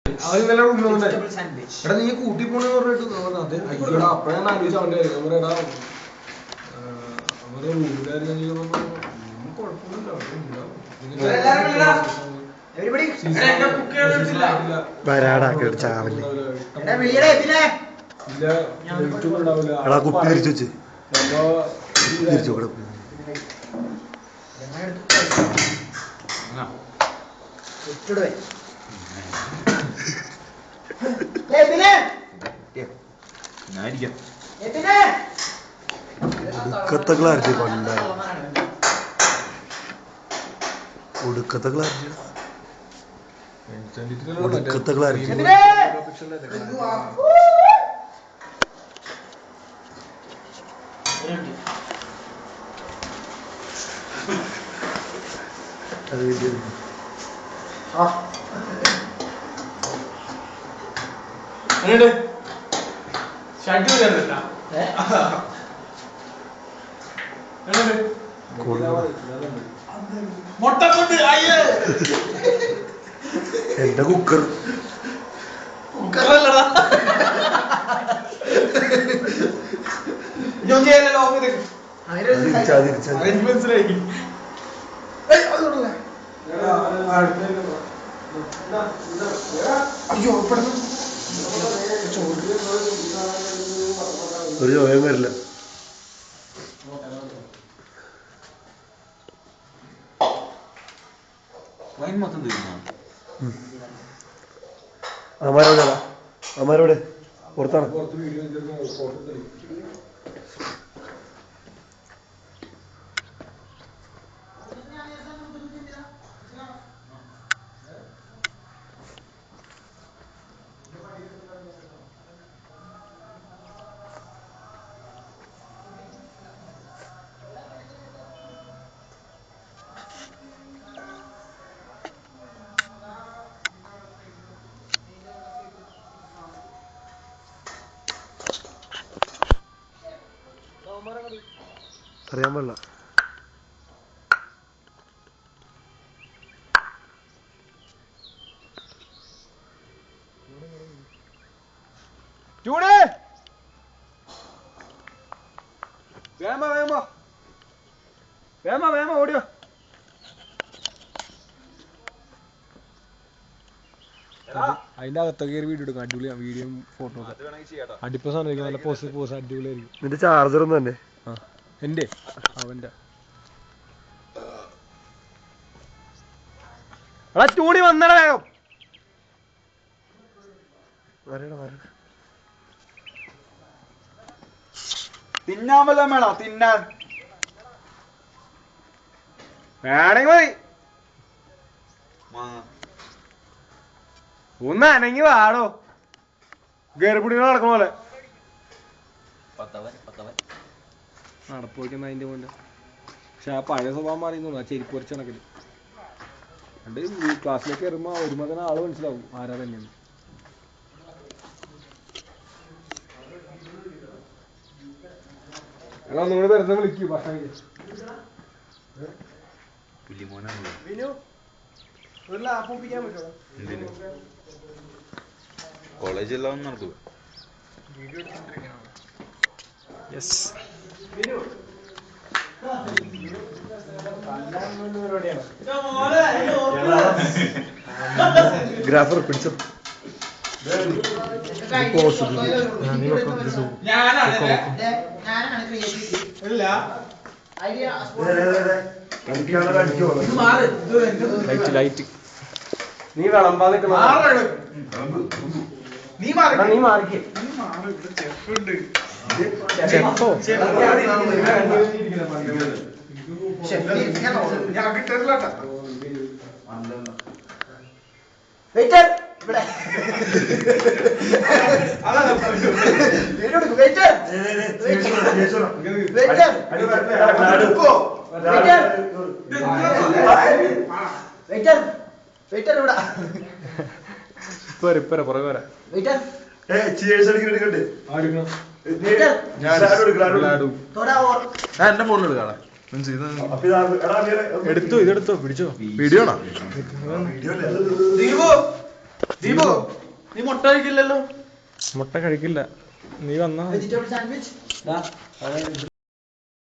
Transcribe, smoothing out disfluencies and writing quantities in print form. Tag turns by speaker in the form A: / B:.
A: എടാ നീ കൂട്ടി പോണെന്ന് പറഞ്ഞിട്ട് അതെ അയ്യോടാ അപ്പഴാണ് ആലോചിച്ച അവന്റെ കാര്യം അവരെടാ അവരെ റൂമിലായിരുന്നെങ്കിൽ കുഴപ്പമൊന്നുമില്ല
B: കുപ്പി തിരിച്ചു വെച്ച് തിരിച്ചു കൂടെ ഒടുക്കത്തെ ക്ലാരിറ്റി പണ്ട ഒടുക്കത്തെ ക്ലാരിറ്റി ഒടുക്കത്തെ ക്ലാരിറ്റി എന്റെ കുക്കർ ഒരു ചോദ്യം വരില്ല. അമ്മാരോടെ പുറത്താണ്. അറിയാൻ പാടില്ല. ഓടിയോ അതിന്റെ അകത്തൊക്കെ കയറി വീഡിയോ എടുക്കാം. അടിപൊളിയാണ് വീഡിയോയും ഫോട്ടോ അടിപ്പോ സാധനം നല്ല പോസ് അടിപൊളിയായിരിക്കും. നിന്റെ ചാർജർ ഒന്നും തന്നെ എന്റെ അവന്റെ ചൂടി വന്നട വേഗം
C: തിന്നാൻ വല്ലതും വേണോ? തിന്നാൻ
A: വേണമെങ്കിൽ മതി. ഒന്ന് അനങ്ങി വാടോ, ഗർഭിണികൾ നടക്കണ പോലെ നടപ്പോയിക്കുന്ന അതിന്റെ കൊണ്ട്. പക്ഷെ ആ പഴയ സ്വഭാവം മാറിയെന്നു. ആ ചെരിപ്പ് വരച്ച് നടക്കല് അണ്ട് ക്ലാസ്സിലേക്ക് കയറുമ്പോ ഒരുമ തന്നെ ആള് മനസ്സിലാവും ആരാ തന്നെയാണ്. അല്ല ഒന്നുകൂടെ വെറുതെ വിളിക്കൂ ഭക്ഷണം.
C: കോളേജെല്ലാം നടക്കുക.
B: ഗ്രാഫർ പിടിച്ചോ.
A: ലൈറ്റ് നീ വിളമ്പാ നിൽക്കണോ? നീ മാറിക്കേ. ചെപ്പോ
C: എന്റെ ഫോണിൽ കാണാം.
A: എടുത്തോ, ഇതെടുത്തോ, പിടിച്ചോ.
C: വീഡിയോ ദീപു നീ മുട്ട കഴിക്കില്ലല്ലോ.
B: മുട്ട കഴിക്കില്ല. നീ വന്നാ
A: വെജിറ്റബിൾ സാൻഡ്വിച്ച്